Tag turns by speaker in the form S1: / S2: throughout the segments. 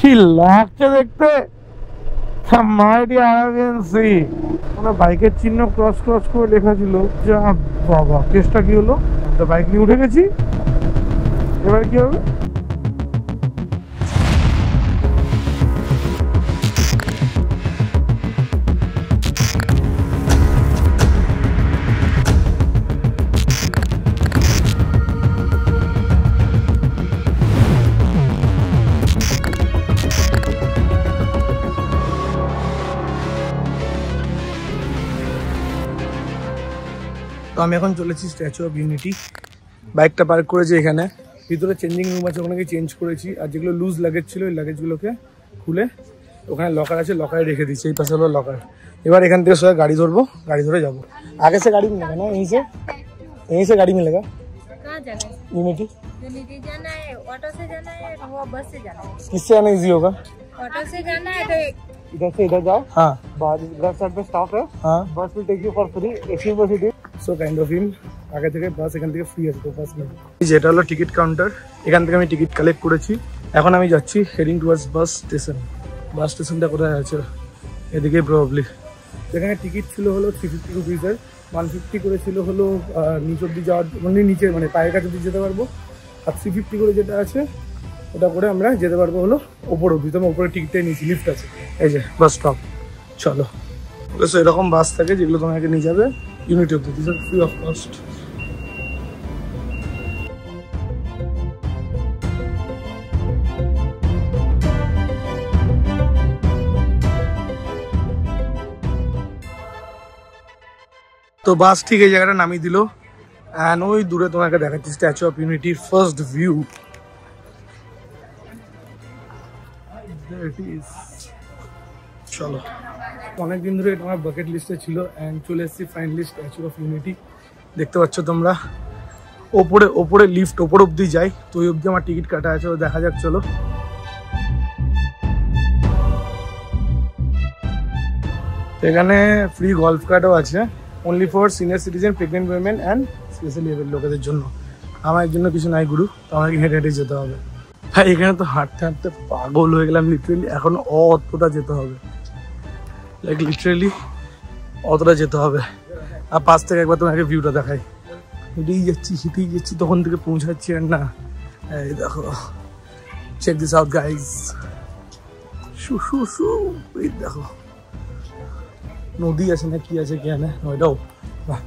S1: কি লাগছে দেখতে। মাইটি আরাবিয়ান সি, মানে বাইকের চিহ্ন ক্রস ক্রস করে লেখা ছিল। যা বাবা, কেসটা কি হলো? তো বাইক নিয়ে উঠে গেছি, এবার কি হবে? তো আমি এখন চলেছি স্ট্যাচু অফ ইউনিটি। বাইকটা পার্ক করেছি এখানে, ভিতরে চেঞ্জিং রুম আছে, ওখানে চেঞ্জ করেছি। আর যেগুলো লুজ লাগেজ ছিল ওই লাগেজগুলোকে খুলে ওখানে লকার আছে, লকারে রেখে দিচ্ছি। এই পাশে হলো লকার। এবার এখান থেকে সবাই গাড়ি ধরবো, গাড়ি ধরে যাবো। আগে से गाड़ी मिलेगा ना, यहीं से गाड़ी मिलेगा।
S2: कहाँ जाना है?
S1: यूनिटी
S2: जाना है, ऑटो से जाना है, वो बस से जाना है।
S1: किससे आना इजी होगा?
S2: ऑटो से जाना है तो
S1: इधर से इधर जाओ। हाँ, बाद इधर साइड पे स्टॉप है। हाँ, bus will take you for free, AC bus it is. So kind of in আগে থেকে বাস এখান থেকে ফ্রি আছে, বাস নেই। যেটা হলো টিকিট কাউন্টার, এখান থেকে আমি টিকিট কালেক্ট করেছি। এখন আমি যাচ্ছি হেডিং টুয়ার্ডস বাস স্টেশন। বাস স্টেশনটা কোথায় আছে? এদিকে প্রবাবলি। যেখানে টিকিট ছিল হলো 350 রুপিসের, 150 করে ছিল হলো নিচ অব্দি যাওয়ার, মানে নিচে মানে পায়ের কাছে অব্দি যেতে পারবো। আর 350 করে যেটা আছে ওটা করে আমরা যেতে পারবো হলো ওপর অব্দি। তো আমি ওপরে টিকিটটাই নিয়েছি, লিফট আছে এই যে বাস স্টপ। চলো, এরকম বাস থাকে যেগুলো তোমাকে নিয়ে যাবে ইউনিটি অব্দি, দিস আর ফ্রি অফ কস্ট। তো বাস ঠিক এই জায়গাটা নামিয়ে দিল। অ্যান্ড ওই দূরে তোমাকে দেখাচ্ছি স্ট্যাচু অফ ইউনিটির ফার্স্ট ভিউ। চলো, অনেকদিন ধরে এটা আমার বাকেট লিস্টে ছিল অ্যান্ড চলে এসেছি ফাইনালি স্ট্যাচু অফ ইউনিটি। দেখতে পাচ্ছ তোমরা ওপরে লিফট ওপর অব্দি যাই। তো ওই অব্দি আমার টিকিট কাটা আছে, ও দেখা যাক। চলো, এখানে ফ্রি গল্ফ কার্টও আছে, only for senior citizen, pregnant women and specially able লোকেদের জন্য। আমার জন্য কিছু নাই গুরু, তো আমাকে হেঁটে হেঁটে যেতে হবে। হ্যাঁ, এখানে তো হাঁটতে হাঁটতে পাগল হয়ে গেলাম লিটারেলি। এখন অতটা যেতে হবে, লাইক লিটারেলি অতটা যেতে হবে। আর পাশ থেকে একবার তোমাকে ভিউটা দেখাই। হেঁটেই যাচ্ছি তখন থেকে পৌঁছাচ্ছি। আর না, এই দেখো, চেক দিস আউট গাইজ। এই দেখো নদী আছে না কি আছে কে জানে, ওইটাও বাহ,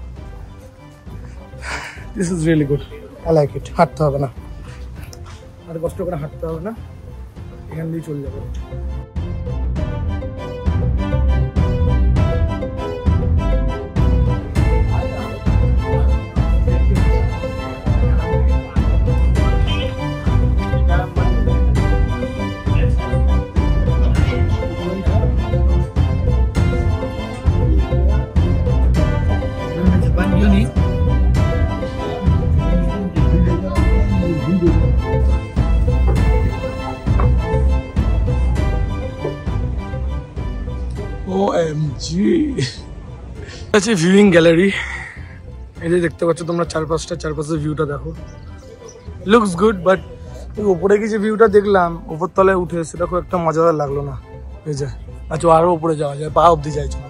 S1: this is really good, I like it. হাঁটতে হবে না, আর কষ্ট করে হাঁটতে হবে না, এখান দিয়ে চলে যাবে। OMG, আছে ভিউইং গ্যালারি। এই যে দেখতে পাচ্ছ তোমরা চারপাশের ভিউটা দেখো, লুকস গুড। বাট উপরে কি যে ভিউটা দেখলাম উপর তলায় উঠে, সেটা খুব একটা মজাদার লাগলো না। এই যে আচ্ছা, আরো উপরে যাওয়া যায়, পা অব্দি যায়। চলো,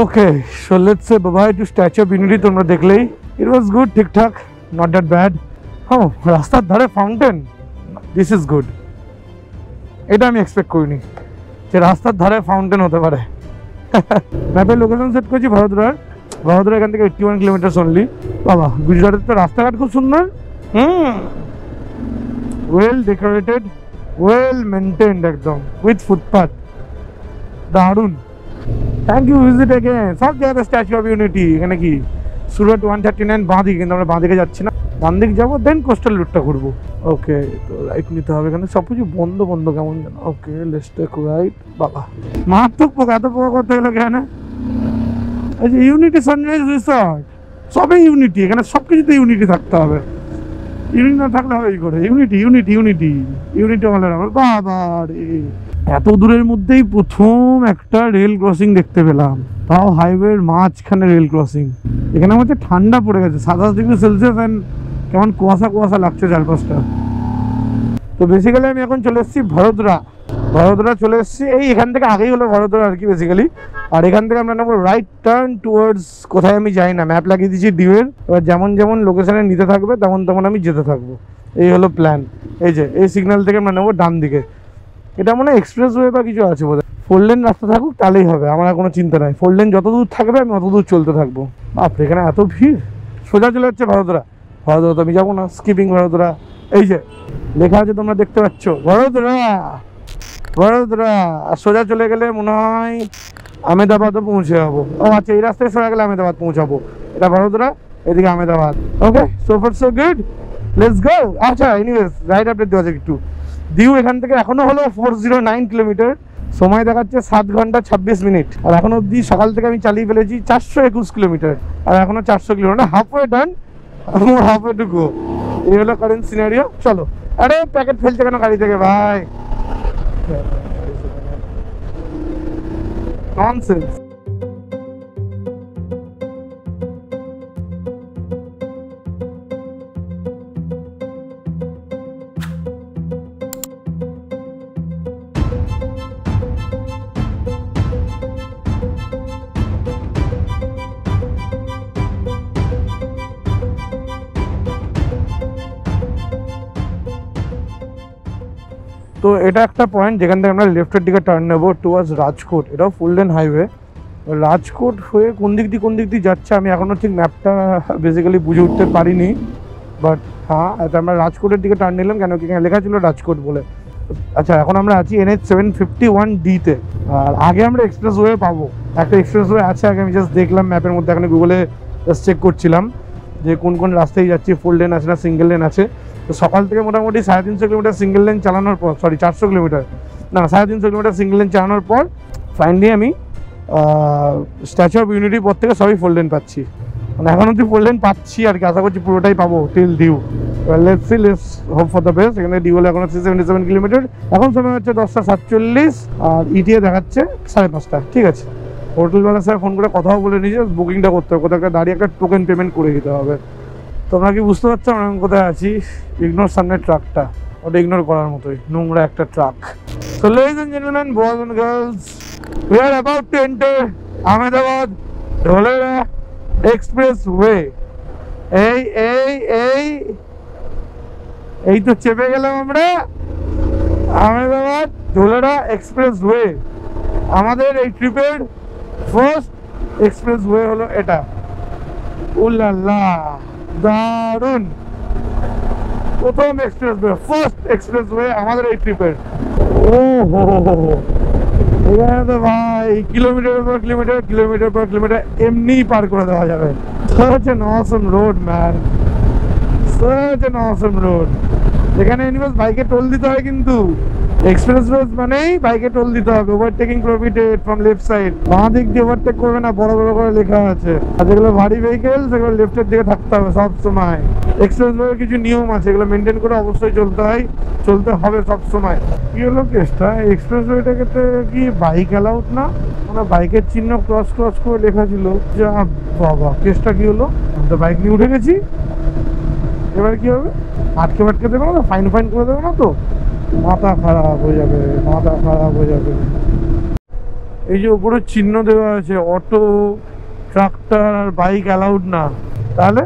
S1: okay, so let's say bye to statue of unity. তোমরা দেখলেই, ইট ওয়াজ গুড, ঠিকঠাক, নট দ্যাট ব্যাড। হ্যাঁ, রাস্তার ধারে ফাউন্টেন, দিস ইজ গুড। এটা আমি এক্সপেক্ট করিনি যে রাস্তার ধারে ফাউন্টেন হতে পারে। ম্যাপে লোকেশন সেট করেছি ভাদোদরা এখান থেকে 81 কিলোমিটার অনলি। বাবা, গুজরাটের তো রাস্তাঘাট খুব সুন্দর, ওয়েল ডেকোরেটেড, ওয়েল মেনটেন্ড, একদম উইথ ফুটপাথ, দারুণ। Thank you, visit again. সব জায়গায় স্ট্যাচু অফ ইউনিটি। এখানে কি সুরট 139 বাঁ দিকে, কিন্তু আমরা বাঁ দিকে যাচ্ছি না, ডান দিকে যাবো, দেন কোস্টাল রুটটা ঘুরবো। ওকে, তো রাইট নিতে হবে, এখানে সবকিছু বন্ধ কেমন যেন। ওকে, লেটস টেক রাইট। বাবা, মারাত্মক পোকা, এত পোকা করতে গেলে এখানে। এই যে ইউনিটি সানরাইজ রিসর্ট, সবই ইউনিটি, এখানে সবকিছুতে ইউনিটি থাকতে হবে। ইউনিটি না থাকলে হবে কি করে? ইউনিটি হলে বাবা রে, এত দূরের মধ্যেই প্রথম একটা রেল ক্রসিং দেখতে পেলাম, তাও হাইওয়ের মাঝখানে রেল ক্রসিং। এখানে আমার হচ্ছে ঠান্ডা পড়ে গেছে, 27°C অ্যান্ড কেমন কুয়াশা কুয়াশা লাগছে চারপাশটা। তো বেসিক্যালি আমি এখন চলে এসেছি ভরোদরা চলে এসেছি। এই এখান থেকে আগেই হলো ভরোদরা আর কি বেসিক্যালি। আর এখান থেকে আমরা নেবো রাইট টার্ন টুয়ার্ডস কোথায় আমি যাই না, ম্যাপ লাগিয়ে দিয়েছি ডিউয়ের। এবার যেমন যেমন লোকেশনে নিতে থাকবে তেমন তেমন আমি যেতে থাকবো, এই হলো প্ল্যান। এই যে এই সিগন্যাল থেকে আমরা নেবো ডান দিকে। এটা মনে হয় এক্সপ্রেসওয়ে বা কিছু আছে বোধহয়। 4 লেন রাস্তা থাকুক তাহলেই হবে, আমার আর কোনো চিন্তা নাই। 4 লেন যত দূর থাকবে আমি অত দূর চলতে থাকবো। বাপরে এখানে এত ভিড়। সোজা চলে যাচ্ছে ভরোদরা তো আমি যাবো না, স্কিপিং ভরোদরা। এই যে লেখা আছে তোমরা দেখতে পাচ্ছ, ভরোদরা। আর সোজা চলে গেলে মনে হয় আহমেদাবাদও পৌঁছে যাবো। ও আচ্ছা, এই রাস্তায় সোজা গেলে আহমেদাবাদ পৌঁছাবো। এটা ভরোদরা, এদিকে Ahmedabad. Okay, so far so good, let's go. আচ্ছা এনিওয়েজ রাইড আপডেট দেওয়া যাক একটু। দিউ এখান থেকে এখনো হলো 409 কিলোমিটার, সময় দেখাচ্ছে 7 ঘন্টা 26 মিনিট। আর এখনো অব্দি সকাল থেকে আমি চালিয়ে ফেলেছি 421 কিলোমিটার, আর এখনো 400 kilometre, halfway done, halfway to go. এই হলো কারেন্ট সিনারিও। চলো। আরে প্যাকেট ফেলছে কেন গাড়ি থেকে ভাই? ননসেন্স। তো এটা একটা পয়েন্ট যেখান থেকে আমরা লেফটের দিকে টার্ন নেবো টুয়ার্ডস রাজকোট। এটাও 4 লেন হাইওয়ে। রাজকোট হয়ে কোন দিক দিয়ে যাচ্ছে আমি এখনও ঠিক ম্যাপটা বেসিক্যালি বুঝে উঠতে পারিনি, বাট হ্যাঁ এটা আমরা রাজকোটের দিকে টার্ন নিলাম। কেন কি লেখা ছিল রাজকোট বলে। আচ্ছা এখন আমরা আছি NH 751D-তে। আর আগে আমরা এক্সপ্রেসওয়ে পাবো, একটা এক্সপ্রেসওয়ে আছে আগে, আমি জাস্ট দেখলাম ম্যাপের মধ্যে, এখানে গুগলে জাস্ট চেক করছিলাম যে কোন কোন রাস্তায় যাচ্ছি, 4 লেন আছে না সিঙ্গেল লেন আছে। তো সকাল থেকে মোটামুটি 350 কিলোমিটার সিঙ্গেল লেন চালানোর পর, 400 কিলোমিটার না 350 কিলোমিটার সিঙ্গেল লেন চালানোর পর ফাইনালি আমি স্ট্যাচু অফ ইউনিটির পর থেকে সবই 4 লেন পাচ্ছি। মানে এখন অব্দি 4 লেন পাচ্ছি আর কি, আশা করছি পুরোটাই পাবো till Diu. Let's see, let's hope for the best. এখানে ডিউ হলো এখন 377 কিলোমিটার, এখন সময় হচ্ছে 10টা 47, আর ইটিএ দেখাচ্ছে 5:30। ঠিক আছে, হোটেলওয়ালার সাথে ফোন করে কথাও বলে নিয়েছে, বুকিংটা করতে হবে, কোথাও একটা দাঁড়িয়ে একটা টোকেন পেমেন্ট করে দিতে হবে। তোমরা কি বুঝতে পারছো আমরা কোথায় আছি? ইগনোর সামনের ট্রাকটা, ওটা ইগনোর করার মতোই নোংরা একটা truck. So ladies and gentlemen, boys and girls, we are about to enter Ahmedabad Dholera Expressway. এই তো চেপে গেলাম আমরা আহমেদাবাদ ধোলেরা এক্সপ্রেসওয়ে। আমাদের এই ট্রিপের ফার্স্ট এক্সপ্রেসওয়ে হলো এটা। উল্লাল্লাহ, দারুন! প্রথম এক্সপ্রেসওয়ে, ফার্স্ট এক্সপ্রেসওয়ে আমাদের এই ট্রিপের। ও হো হো, এখানে তো ভাই কিলোমিটার পর কিলোমিটার এমনি পার করে দেওয়া যাবে। Such an awesome road, man. Such an awesome road. এখানে এনিওয়েজ বাইকে টোল দিতে হয়, কিন্তু এক্সপ্রেস রোড মানেই বাইকে টোল দিতে হবে। Overtaking prohibited from left side. বাঁ দিক দিয়ে ওভারটেক করবে না, বড় বড় করে লেখা আছে। আর যেগুলো ভারী ভেহিকেল সেগুলো লেফটের দিকে থাকতে হবে সব সময়। এক্সপ্রেস রোডের কিছু নিয়ম আছে, এগুলো মেনটেন করে অবশ্যই চলতে হবে সব সময়। কি হলো কেসটা? এক্সপ্রেস রোডটাকে কি বাইক অ্যালাউড না? মানে বাইকের চিহ্ন ক্রস করে লেখা ছিল। যা বাবা, কেসটা কি হলো? আমি তো বাইক নিয়ে উঠে গেছি, এবার কি হবে? আটকে দেবে না তো? ফাইন করে দেবে না তো? মাথা খারাপ হয়ে যাবে। এই যে উপরে চিহ্ন দেওয়া আছে, অটো, ট্রাক্টর আর বাইক অ্যালাউড না, তাহলে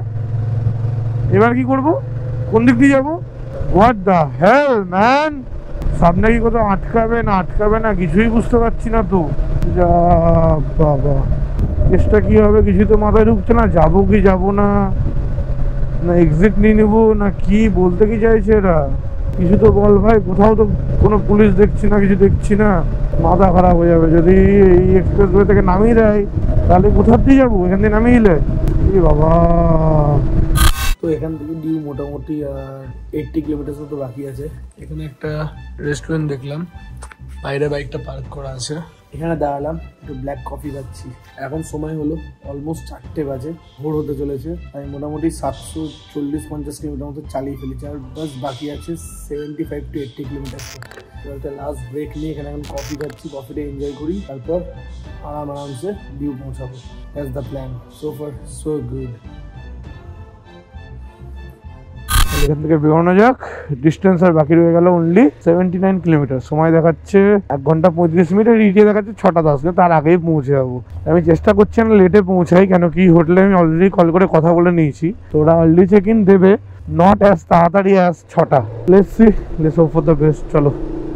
S1: এবার কি করব? কোন দিক দিয়ে যাবো? What the hell man! সামনে কি কোথাও আটকাবে না কিছুই বুঝতে পারছি না তো। যা বাবা, কেসটা কি হবে কিছুই তো মাথায় ঢুকছে না। যাবো কি যাবো না এক্সিট নিয়ে নেবো না কি বলতে কি চাইছে এরা? কিছু তো বল ভাই। কোথাও তো কোনো পুলিশ দেখছি না, কিছু দেখছি না। মাথা খারাপ হয়ে যাবে। যদি এই এক্সপ্রেসওয়ে থেকে নামিয়ে দেয় তাহলে কোথার দিয়ে যাবো? এখান থেকে নামিয়ে দিলে এই বাবা। তো এখান থেকে ডিউ মোটামুটি 80 কিলোমিটার মতো বাকি আছে। এখানে একটা রেস্টুরেন্ট দেখলাম, বাইরে বাইকটা পার্ক করা আছে। এখানে দাঁড়ালাম, একটু ব্ল্যাক কফি খাচ্ছি। এখন সময় হলো অলমোস্ট 4টে বাজে, ভোর হতে চলেছে। আমি মোটামুটি 740-50 কিলোমিটার মতো চালিয়ে ফেলেছি, আর বাস বাকি আছে 75 to 80 কিলোমিটার। তো লাস্ট ব্রেক নিয়ে এখানে এখন কফি খাচ্ছি, কফিটা এনজয় করি, তারপর আরামসে ডিউ পৌঁছাবো। That's the plan. So far so good. এখান থেকে বেরোনো যাক। ডিস্টেন্স আর বাকি রয়ে গেল অনলি 79 কিলোমিটার। সময় দেখাচ্ছে 1 ঘন্টা 35 মিনিট, রিটে দেখাচ্ছে 6টা 10, তার আগেই পৌঁছে যাবো। আমি চেষ্টা করছি না লেটে পৌঁছাই, কেন কি হোটেলে আমি অলরেডি কল করে কথা বলে নিয়েছি, তো ওরা অলরেডি চেক ইন দেবে, নট অ্যাজ তাড়াতাড়ি অ্যাজ 6টা। Let's see, let's hope for the best. চলো।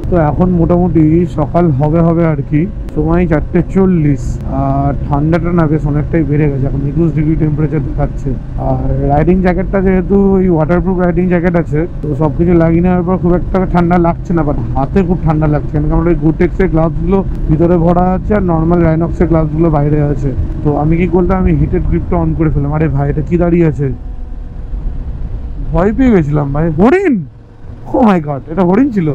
S1: তো এখন মোটামুটি সকাল হবে আর কি, সময় 4:40, আর ঠান্ডাটা না বেশ অনেকটাই বেড়ে গেছে, এখন 21 ডিগ্রি টেম্পারেচার দেখাচ্ছে। আর রাইডিং জ্যাকেটটা যেহেতু ওই ওয়াটারপ্রুফ রাইডিং জ্যাকেট আছে, তো সব কিছু লাগিয়ে নেওয়ার পর খুব একটা ঠান্ডা লাগছে না, বাট হাতে খুব ঠান্ডা লাগছে, কেন আমার ওই গোটেক্সের গ্লাভসগুলো ভিতরে ভরা আছে আর নর্মাল রাইনক্সের গ্লাভসগুলো বাইরে আছে। তো আমি কি করলাম, আমি হিটেড গ্রিপটা অন করে ফেললাম। আরে ভাই, এটা কি দাঁড়িয়ে আছে, ভয় পেয়ে গেছিলাম ভাই। হরিণ! ও মাই গড, এটা হরিণ ছিল।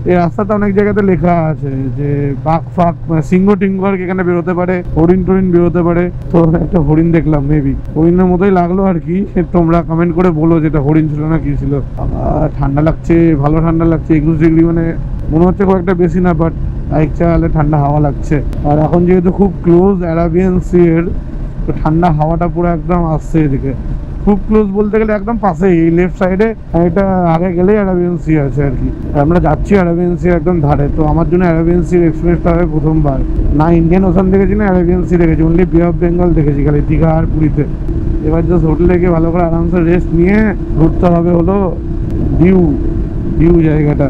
S1: এই রাস্তাতে অনেক জায়গাতে লেখা আছে যে বাঘ ফাঁক, সিংহ টিঙ্গ এখানে বেরোতে পারে, হরিণ টরিণ বেরোতে পারে। তো একটা হরিণ দেখলাম, মেবি হরিণের মতোই লাগলো আর কি। তোমরা কমেন্ট করে বলো যেটা হরিণ ছিল না কি ছিল। ঠান্ডা লাগছে, ভালো ঠান্ডা লাগছে। 21 ডিগ্রি মানে মনে হচ্ছে খুব একটা বেশি না, বাট বাইক চালালে ঠান্ডা হাওয়া লাগছে। আর এখন যেহেতু খুব ক্লোজ অ্যারাবিয়ান সি এর, তো ঠান্ডা হাওয়াটা পুরো একদম আসছে এদিকে। খুব ক্লোজ বলতে গেলে একদম পাশেই, এই লেফট সাইডে, এটা আগে গেলেই অ্যারাবিয়ান সি আছে আর কি। আমরা যাচ্ছি অ্যারাবিয়ান সি একদম ধারে। তো আমার জন্য অ্যারাবিয়ান সির এক্সপিরিয়েন্সটা হবে প্রথমবার। না ইন্ডিয়ান ওশান দেখেছি না অ্যারাবিয়ান সি দেখেছি, অনলি বে অফ বেঙ্গল দেখেছি খালি দীঘা আর পুরীতে। এবার জাস্ট হোটেলে গিয়ে ভালো করে আরামসে রেস্ট নিয়ে ঘুরতে হবে হলো ডিউ জায়গাটা।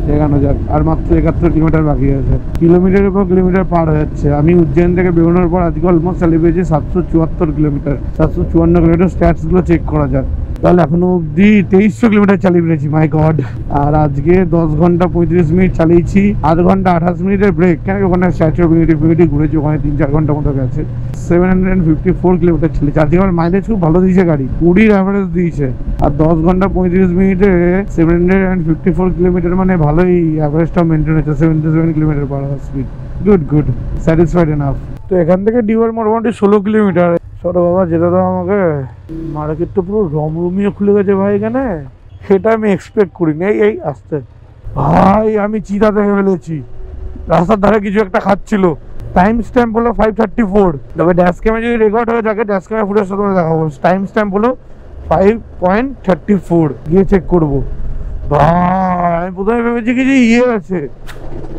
S1: দেখানো যাক। আর মাত্র 71 কিলোমিটার বাকি আছে, কিলোমিটারের পর কিলোমিটার পার হয়ে যাচ্ছে। আমি উজ্জয়ন থেকে বেরোনোর পর আজকে অলমোস্ট চালিয়ে পেয়েছি 774 কিলোমিটার। 754 কিলোমিটার স্ট্যাটস গুলো চেক করা যাক। তাহলে এখনো অব্দি 2300 কিলোমিটার চালিয়ে পেরেছি, মাই গড। আর আজকে 10 ঘন্টা 35 মিনিট চালিয়েছি, 8 ঘন্টা 28 মিনিটের ব্রেক, কেন ওখানে স্ট্যাচু অফ ইউনিটি ঘুরেছি, ওখানে 3-4 ঘন্টা মতো গেছে। 754 কিলোমিটার চালিয়েছি আজকে। আমার মাইলেজ খুব ভালো দিয়েছে গাড়ি, 20 অ্যাভারেজ দিয়েছে। আর 10 ঘন্টা 35 মিনিটে 754 কিলোমিটার মানে ভালোই অ্যাভারেজটা মেনটেন হচ্ছে, 77 kilometre per hour speed. Good, satisfied enough. তো এখান থেকে ডিউর মোটামুটি 16 কিলোমিটার। ছোট বাবা, যেটা তো আমাকে মার্কেট তো পুরো রমরমিয়ে খুলে গেছে ভাই এখানে, সেটা আমি এক্সপেক্ট করিনি। এই আসতে ভাই, আমি চিতা দেখে ফেলেছি, রাস্তার ধারে কিছু একটা খাচ্ছিল। টাইম স্ট্যাম্প হলো 5:34। তবে ড্যাশ ক্যামে যদি রেকর্ড হয়ে থাকে, ড্যাশ ক্যামে ফুটেজ সাথে দেখাবো। টাইম স্ট্যাম্প হলো 5.34। গিয়ে চেক করবো। ভাই আমি প্রথমে ভেবেছি কি যে ইয়ে আছে,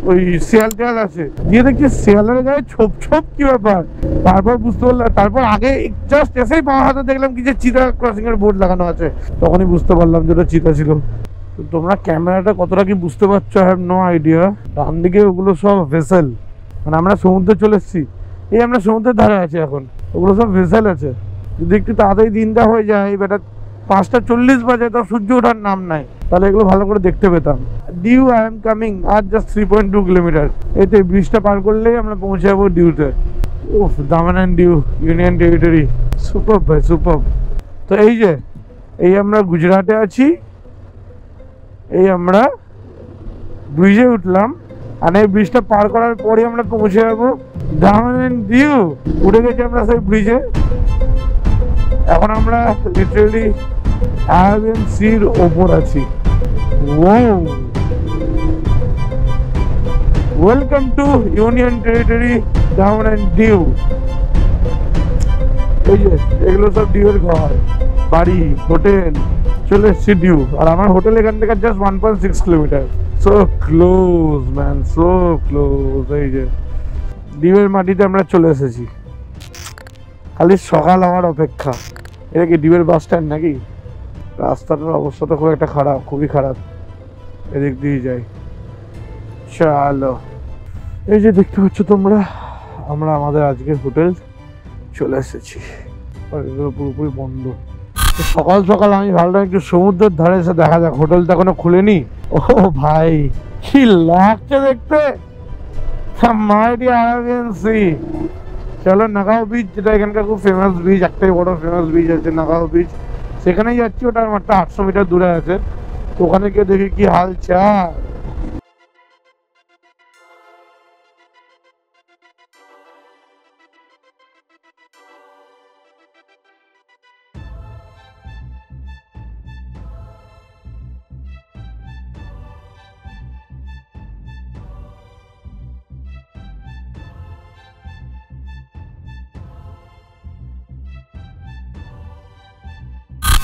S1: ওই শিয়াল টিয়াল আছে, দিয়ে দেখছি শিয়ালের গায়ে ছোপ কি ব্যাপার। তারপর বুঝতে পারলাম, তারপর আগে জাস্ট এসেই বাঁ হাতে দেখলাম কি যে চিতা ক্রসিং এর বোর্ড লাগানো আছে, তখনই বুঝতে পারলাম যে ওটা চিতা ছিল। তো তোমরা ক্যামেরাটা কতটা কি বুঝতে পারছো, আই হ্যাভ নো আইডিয়া। ডান দিকে ওগুলো সব ভেসেল, মানে আমরা সমুদ্রে চলে এসেছি, এই আমরা সমুদ্রের ধারে আছি এখন, ওগুলো সব ভেসেল আছে। যদি একটু তাড়াতাড়ি দিনটা হয়ে যায়, বেটা 5:40 বাজে, তো সূর্য ওঠার নাম নাই, তাহলে এগুলো ভালো করে দেখতে পেতাম। ডিউ আই এম কামিং, আর জাস্ট 3.2 কিলোমিটার। এতে ব্রিজটা পার করলেই আমরা পৌঁছে যাবো ডিউতে। উফ, Daman and Diu union territory, super ভাই সুপার। তো এই আমরা গুজরাটে আছি, এই আমরা ব্রিজে উঠলাম, আর এই ব্রিজটা পার করার পরে আমরা পৌঁছে যাবো দামান অ্যান্ড ডিউ। উঠে গেছি আমরা সেই ব্রিজে। এখন আমরা লিটারালি অ্যারাবিয়ান সির ওপর আছি। Welcome to union territory Daman and due. এই যে এগুলো সব ডিউর ঘর, বাড়ি, হোটেল। চলে এসছি ডিউ, আর আমার হোটেল এখান থেকে just 1.6 kilometre. So close man, so close. এই যে ডিউয়ের মাটিতে আমরা চলে এসেছি, খালি সকাল হওয়ার অপেক্ষা। এটা কি ডিউয়ের বাস স্ট্যান্ড নাকি? রাস্তাটার অবস্থাটা খুব একটা খারাপ, খুবই খারাপ। এদিক দিয়ে যাই, চলো। এই যে দেখতে পাচ্ছ তোমরা, আমরা আমাদের আজকের হোটেল চলে এসেছি, পুরোপুরি বন্ধ। সকাল সকাল আমি ভাবলাম একটু সমুদ্রের ধারে এসে দেখা যাক, হোটেলটা এখনো খুলেনি। ও ভাই, কি লাগছে দেখতে, আরাবিয়ান সি। চলো নাগাও বিচ, যেটা এখানকার খুব ফেমাস বিচ, একটাই বড় ফেমাস বিচ আছে নাগাও বিচ, সেখানেই যাচ্ছি। ওটা মাত্র 800 মিটার দূরে আছে। তো ওখানে গিয়ে দেখি কি হাল চাল।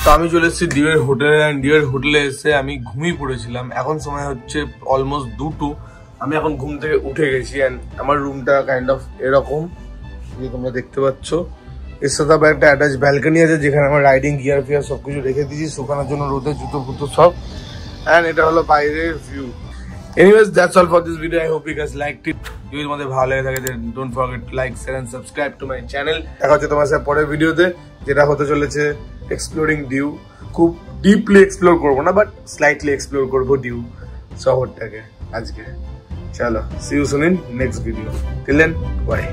S3: তো আমি চলে এসেছি ডিউয়ের হোটেলে, ডিউয়ের হোটেলে এসে আমি ঘুমিয়ে পড়েছিলাম। এখন সময় হচ্ছে অলমোস্ট 2টো। আমি এখন ঘুম থেকে উঠে গেছি অ্যান্ড আমার রুমটা কাইন্ড অফ এরকম, যে তোমরা দেখতে পাচ্ছ। এর সাথে আবার একটা অ্যাটাচ ব্যালকনি আছে, যেখানে আমার রাইডিং গিয়ার ফিয়ার সবকিছু রেখে দিয়েছি শুকানোর জন্য, রোদে জুতো ফুতো সব। অ্যান্ড এটা হলো বাইরের view. Anyways that's all for this video. I hope you guys liked it. যদি তোমাদের ভালো লেগে থাকে then don't forget to like, share and subscribe to my channel. দেখা হচ্ছে তোমার সাথে পরের ভিডিওতে, যেটা হতে চলেছে এক্সপ্লোরিং ডিউ। খুব ডিপলি এক্সপ্লোর করবো না, বাট স্লাইটলি এক্সপ্লোর করবো ডিউ শহরটাকে আজকে। চলো, see you soon in next video. Till then, by.